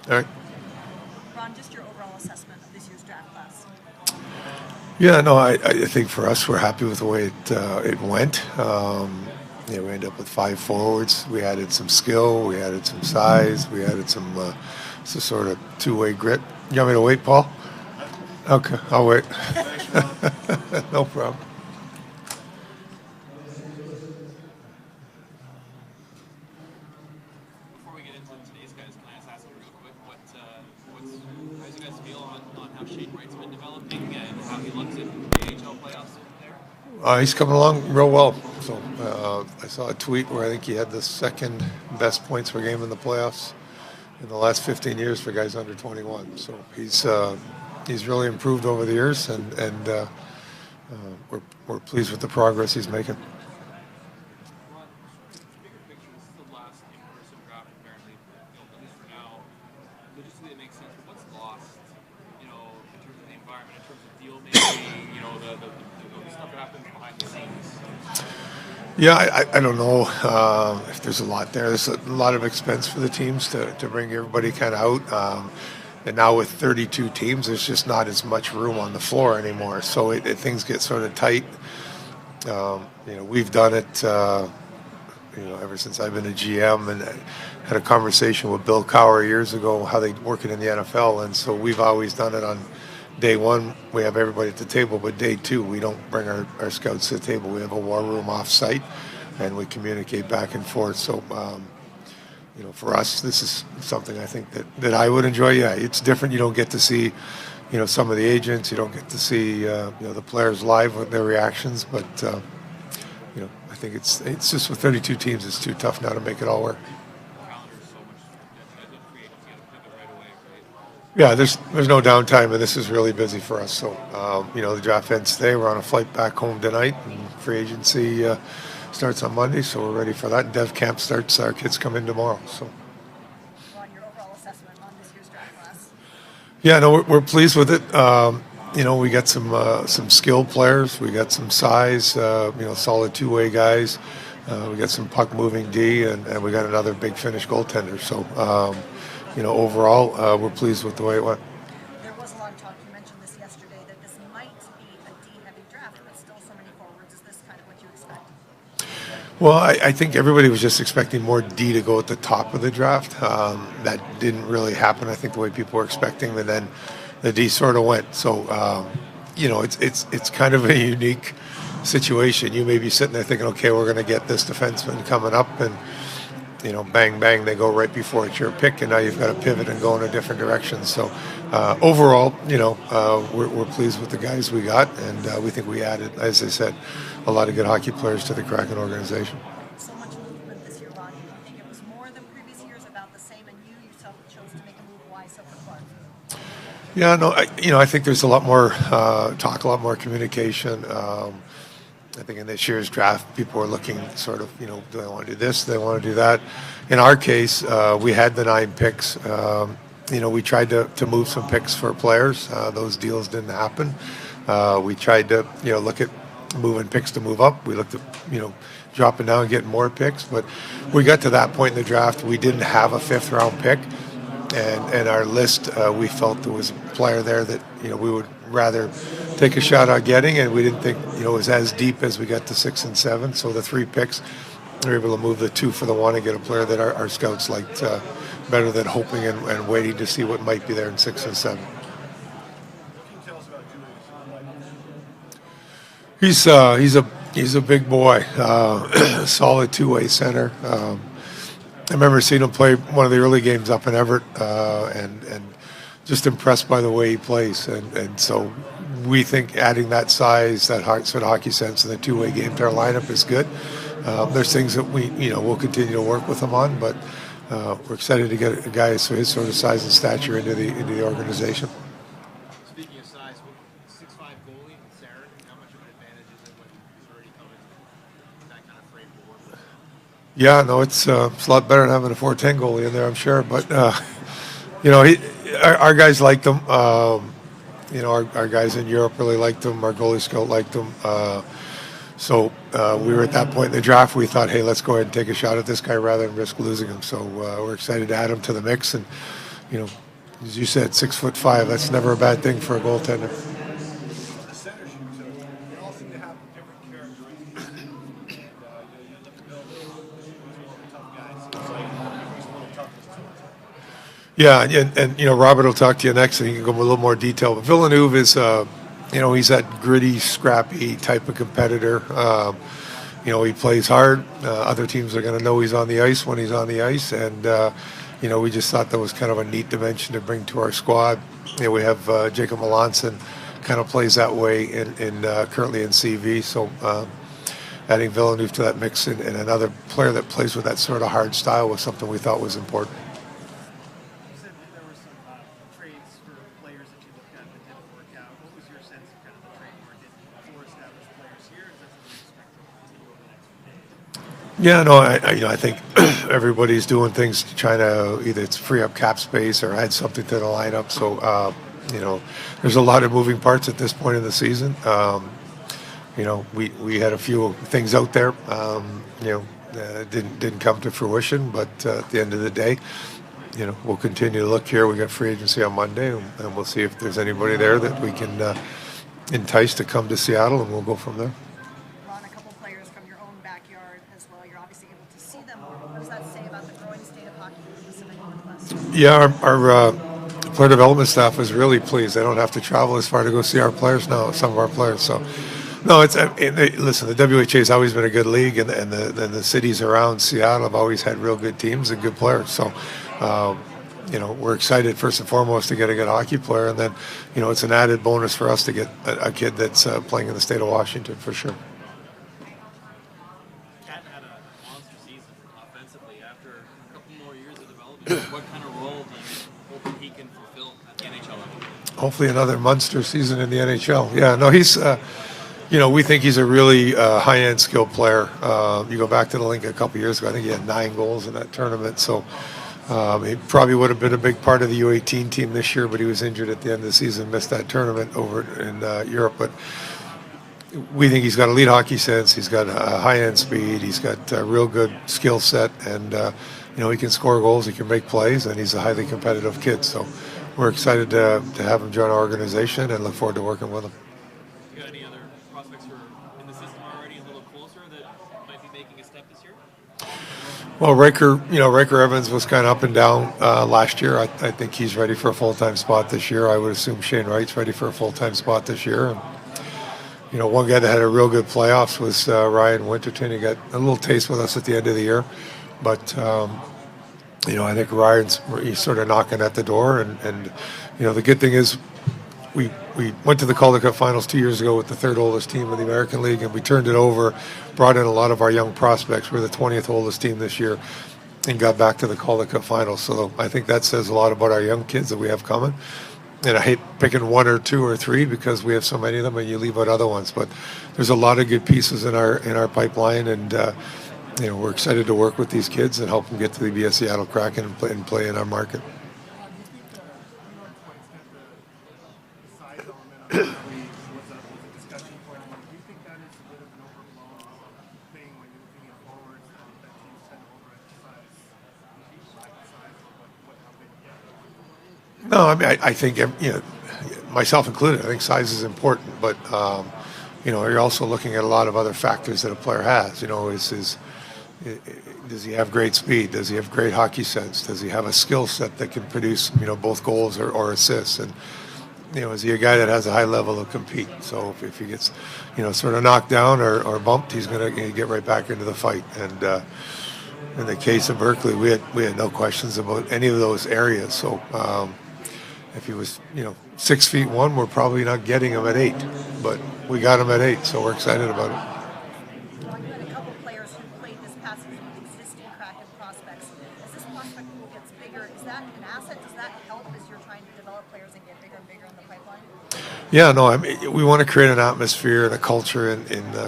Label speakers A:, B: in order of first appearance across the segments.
A: All right.
B: Ron, just your overall assessment of this year's draft class.
A: Yeah, no, I think for us, we're happy with the way it went. We ended up with five forwards. We added some skill, we added some size, we added some sort of two-way grit. You want me to wait, Paul? Okay, I'll wait. No problem.
C: Before we get into today's guys, can I just ask you real quick, how does you guys feel on how Shane Wright's been developing and how he looks in the AHL playoffs there?
A: He's coming along real well. So I saw a tweet where I think he had the second best points per game in the playoffs in the last 15 years for guys under 21. So he's really improved over the years, and we're pleased with the progress he's making.
C: Ron, bigger picture, this is the last in-person draft apparently, at least for now. Logistically, it makes sense. But what's lost, in terms of the environment, in terms of deal making, the stuff that happens behind the scenes?
A: Yeah, I don't know if there's a lot there. There's a lot of expense for the teams to bring everybody kind of out. And now with 32 teams, there's just not as much room on the floor anymore. So things get sort of tight. We've done it, ever since I've been a GM, and I had a conversation with Bill Cowher years ago how they work it in the NFL. And so we've always done it on day one. We have everybody at the table, but day two, we don't bring our scouts to the table. We have a war room off site, and we communicate back and forth. So, for us, this is something I think that I would enjoy. Yeah, it's different. You don't get to see, some of the agents. You don't get to see, the players live with their reactions. But, I think it's just with 32 teams, it's too tough now to make it all work.
C: Calendar's so much, as a free agent, you got to pivot right away, right?
A: Yeah, there's no downtime, and this is really busy for us. So, the draft ends today. We're on a flight back home tonight, and free agency starts on Monday, so we're ready for that. Dev camp starts. Our kids come in tomorrow. So,
B: Ron, your overall assessment on this year's draft class.
A: yeah, no, we're pleased with it. We got some skilled players. We got some size. Solid two-way guys. We got some puck moving D, and we got another big Finnish goaltender. So. Overall, we're pleased with the way it went.
B: There was a lot of talk, you mentioned this yesterday, that this might be a D-heavy draft, but still so many forwards. Is this kind of what you expect?
A: Well, I think everybody was just expecting more D to go at the top of the draft. That didn't really happen, I think, the way people were expecting, and then the D sort of went. So, it's kind of a unique situation. You may be sitting there thinking, okay, we're going to get this defenseman coming up, and bang, bang, they go right before it's your pick, and now you've got to pivot and go in a different direction. So overall, we're pleased with the guys we got, and we think we added, as I said, a lot of good hockey players to the Kraken organization.
B: So much movement this year, Ron. Do you think it was more than previous years, about the same, and you yourself chose to make a move? Why so far?
A: Yeah, no, I think there's a lot more talk, a lot more communication. I think in this year's draft, people were looking sort of, do they want to do this? Do they want to do that? In our case, we had the 9 picks. We tried to move some picks for players. Those deals didn't happen. We tried to, look at moving picks to move up. We looked at, dropping down and getting more picks. But we got to that point in the draft, we didn't have a 5th-round pick. And our list, we felt there was a player there that, we would rather take a shot at getting, and we didn't think it was as deep as we got to 6 and 7. So the 3 picks, we were able to move the 2 for the 1 and get a player that our scouts liked better than hoping and waiting to see what might be there in 6 and 7. He's a big boy, solid two-way center. I remember seeing him play one of the early games up in Everett, and just impressed by the way he plays. And so we think adding that size, that sort of hockey sense, and the two-way game to our lineup is good. There's things that we'll continue to work with him on, but we're excited to get a guy his sort of size and stature into the organization.
C: Speaking of size, 6'5" goalie, Sarah, how much of an advantage is it when he's already coming in that kind of frame to work with?
A: Yeah, no, it's a lot better than having a 4'10" goalie in there, I'm sure. But our guys liked him. Our guys in Europe really liked him. Our goalie scout liked him. So we were at that point in the draft. We thought, hey, let's go ahead and take a shot at this guy rather than risk losing him. So we're excited to add him to the mix. And you know, as you said, 6'5". That's never a bad thing for a goaltender.
D: The center shoes, they all seem to have different characteristics. And you look at Bill, he's one of the tough guys. Seems like he's a little toughness to it.
A: Yeah, and Robert will talk to you next, and he can go into a little more detail. But Villeneuve is, he's that gritty, scrappy type of competitor. He plays hard. Other teams are going to know he's on the ice when he's on the ice, and we just thought that was kind of a neat dimension to bring to our squad. We have Jacob Melanson, kind of plays that way in currently in CV. So adding Villeneuve to that mix and another player that plays with that sort of hard style was something we thought was important.
D: You said that there were some trades for players that you looked at that didn't work out. What was your sense of kind of the trade market for established players here? Is that something you expect to continue over the next few days?
A: Yeah, no, I think everybody's doing things to try to either it's free up cap space or add something to the lineup. So, there's a lot of moving parts at this point in the season. We had a few things out there, didn't come to fruition, but at the end of the day, we'll continue to look here. We got free agency on Monday, and we'll see if there's anybody there that we can entice to come to Seattle, and we'll go from there.
B: Ron, a couple players from your own backyard as well. You're obviously able to see them more. What does that say about the growing state of hockey in the Pacific Northwest?
A: Yeah, our player development staff was really pleased. They don't have to travel as far to go see our players now, some of our players. So, no, listen, the WHA has always been a good league, and the cities around Seattle have always had real good teams and good players. So, we're excited first and foremost to get a good hockey player, and then, it's an added bonus for us to get a kid that's playing in the state of Washington for sure.
C: Cat had a monster season offensively. After a couple more years of development, what kind of role do you hope he can fulfill at the NHL level?
A: Hopefully another Munster season in the NHL. Yeah, no, he's, we think he's a really high-end skilled player. You go back to the link a couple years ago, I think he had 9 goals in that tournament. So he probably would have been a big part of the U18 team this year, but he was injured at the end of the season, missed that tournament over in Europe. But we think he's got elite hockey sense. He's got a high-end speed. He's got a real good skill set, and he can score goals. He can make plays, and he's a highly competitive kid. So we're excited to have him join our organization and look forward to working with him.
C: You got any other prospects who are in the system already a little closer that might be making a step this year?
A: Well, Riker Evans was kind of up and down last year. I think he's ready for a full-time spot this year. I would assume Shane Wright's ready for a full-time spot this year. And, one guy that had a real good playoffs was Ryan Winterton. He got a little taste with us at the end of the year. But, I think he's sort of knocking at the door. And the good thing is we went to the Calder Cup Finals 2 years ago with the third oldest team in the American League, and we turned it over, brought in a lot of our young prospects. We're the 20th oldest team this year and got back to the Calder Cup Finals. So I think that says a lot about our young kids that we have coming. And I hate picking 1 or 2 or 3 because we have so many of them and you leave out other ones. But there's a lot of good pieces in our pipeline, and we're excited to work with these kids and help them get to the Seattle Kraken and play in our market. No, I mean, I think, myself included, I think size is important, but, you're also looking at a lot of other factors that a player has. Does he have great speed? Does he have great hockey sense? Does he have a skill set that can produce, both goals or assists? And, is he a guy that has a high level of compete? So if he gets, sort of knocked down or bumped, he's going to get right back into the fight. And in the case of Berkeley, we had no questions about any of those areas. So if he was, 6'1", we're probably not getting him at 8, but we got him at 8, so we're excited about it.
B: Well, you had a couple players who played this past season with existing Kraken prospects. As this prospect pool gets bigger, is that an asset? Does that help as you're trying to develop players and get bigger and bigger in the pipeline?
A: Yeah, no, I mean, we want to create an atmosphere and a culture in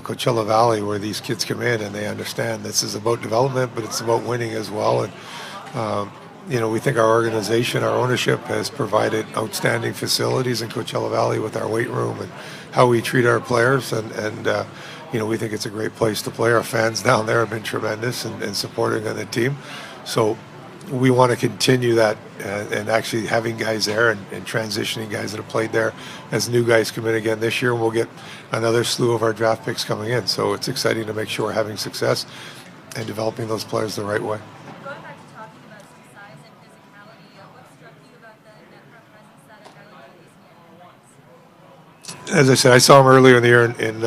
A: Coachella Valley where these kids come in and they understand this is about development, but it's about winning as well. And we think our organization, our ownership has provided outstanding facilities in Coachella Valley with our weight room and how we treat our players. And we think it's a great place to play. Our fans down there have been tremendous and supporting on the team. So, we want to continue that and actually having guys there and transitioning guys that have played there as new guys come in again this year. And we'll get another slew of our draft picks coming in. So it's exciting to make sure we're having success and developing those players the right way.
E: Going back to talking about some size and physicality, what struck you about the net front presence that a guy like Easton?
A: As I said, I saw him earlier in the year in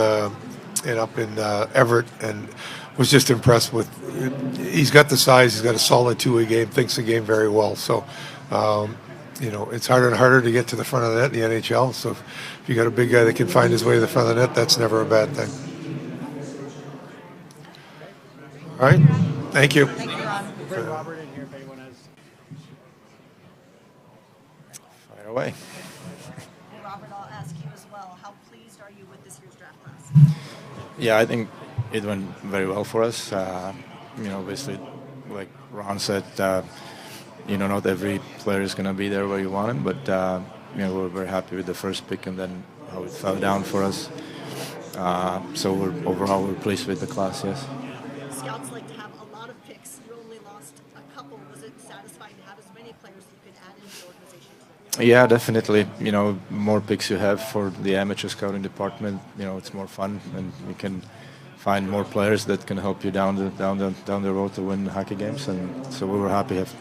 A: up in Everett, and was just impressed with. He's got the size. He's got a solid two-way game. Thinks the game very well. So, it's harder and harder to get to the front of the net in the NHL. So, if you got a big guy that can find his way to the front of the net, that's never a bad thing. All right. Thank you.
B: Thank you, Ron.
D: Bring Robert in here if anyone has.
F: Fire away.
B: And Robert, I'll ask you as well. How pleased are you with this year's draft class?
F: Yeah, I think it went very well for us. Obviously, like Ron said, not every player is going to be there where you want him, but we're very happy with the first pick and then how it fell down for us. So overall we're pleased with the class. Yes.
B: Scouts like to have a lot of picks. You only lost a couple. Was it satisfying to have as many players that you could add into the organization?
F: Yeah, definitely. More picks you have for the amateur scouting department, it's more fun, and you can find more players that can help you down the road to win hockey games. And so we were happy to have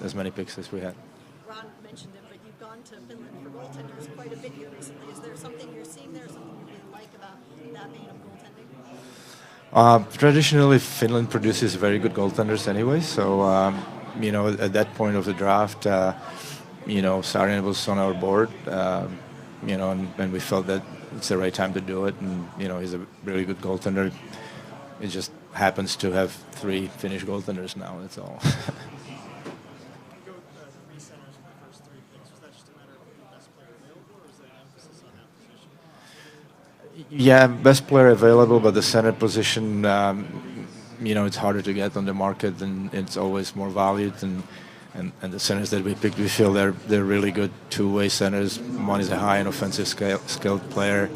F: as many picks as we had.
B: Ron mentioned it, but you've gone to Finland for goaltenders quite a bit here recently. Is there something you're seeing there, something you really like about that vein of goaltending?
F: Traditionally, Finland produces very good goaltenders anyway. So, at that point of the draft, Saarinen was on our board, and we felt that it's the right time to do it. And, he's a really good goaltender. It just happens to have 3 Finnish goaltenders now, that's all.
D: Go 3 centers for the first 3 picks. Was that just a matter of the best player available, or was there an emphasis on that position?
F: Yeah, best player available, but the center position, it's harder to get on the market, and it's always more valued. And the centers that we picked, we feel they're really good two-way centers. One is a high-end offensive skilled player,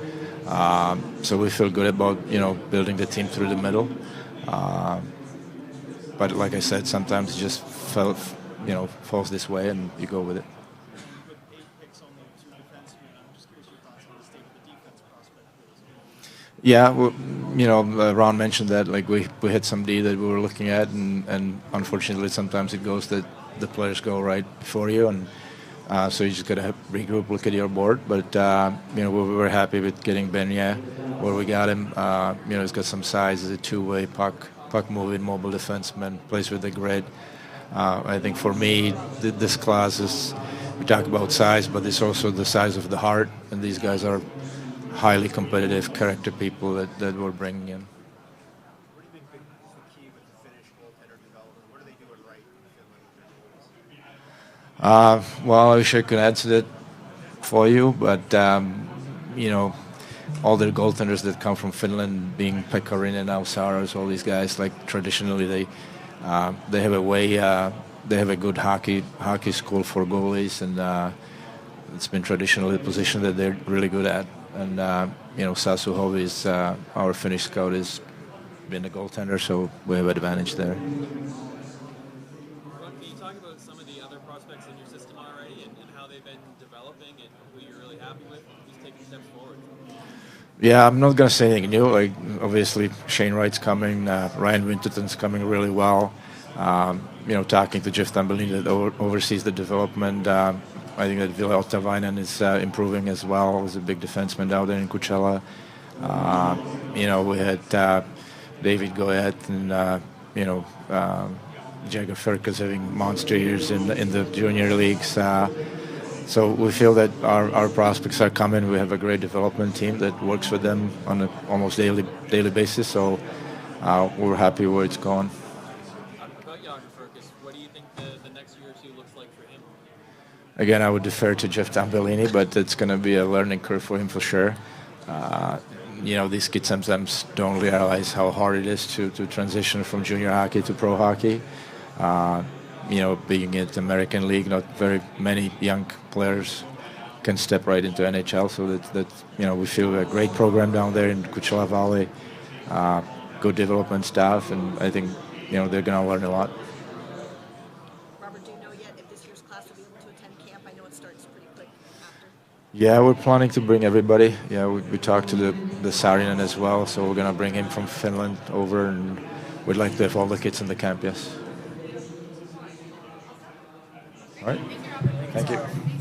F: so we feel good about building the team through the middle. But like I said, sometimes it just falls this way, and you go with it.
D: With 8 picks, only 2 defensemen, I'm just curious your thoughts on the state of the defense prospect for this game.
F: Yeah, Ron mentioned that. Like we had some D that we were looking at, and unfortunately sometimes it goes that the players go right before you, and so you just gotta regroup, look at your board. But we were happy with getting Benya where we got him. He's got some size. He's a two-way puck moving, mobile defenseman. Plays with the grid. I think for me, this class is. We talk about size, but it's also the size of the heart, and these guys are highly competitive character people that we're bringing in.
D: What do you think is the key with the Finnish goaltender development? What are they doing right in Finland?
F: Well, I wish I could answer that for you, but all the goaltenders that come from Finland, being Pekkarinen and Saros, all these guys, like traditionally they have a way, they have a good hockey school for goalies, and it's been traditionally a position that they're really good at. And Sasu Hovi is our Finnish scout, has been a goaltender, so we have advantage there.
C: Ron, can you talk about some of the other prospects in your system already and how they've been developing and who you're really happy with, who's taking steps forward?
F: Yeah, I'm not going to say anything new. Like obviously Shane Wright's coming, Ryan Winterton's coming really well. Talking to Jeff Tambellini that oversees the development. I think that Ville Ottavainen is improving as well. He's a big defenseman down there in Coachella. We had David Goyette and Jagger Ferkus having monster years in the junior leagues. So we feel that our prospects are coming. We have a great development team that works with them on an almost daily basis. So we're happy where it's going.
C: About Jagger Ferkus, what do you think the next year or two looks like for him?
F: Again, I would defer to Jeff Tambellini, but it's going to be a learning curve for him for sure. These kids sometimes don't realize how hard it is to transition from junior hockey to pro hockey. Being in the American League, not very many young players can step right into NHL. So we feel a great program down there in Coachella Valley, good development staff, and I think they're going to learn a lot. Yeah, we're planning to bring everybody. Yeah, we talked to the Saarinen as well, so we're gonna bring him from Finland over, and we'd like to have all the kids in the camp. Yes. All right. Thank you.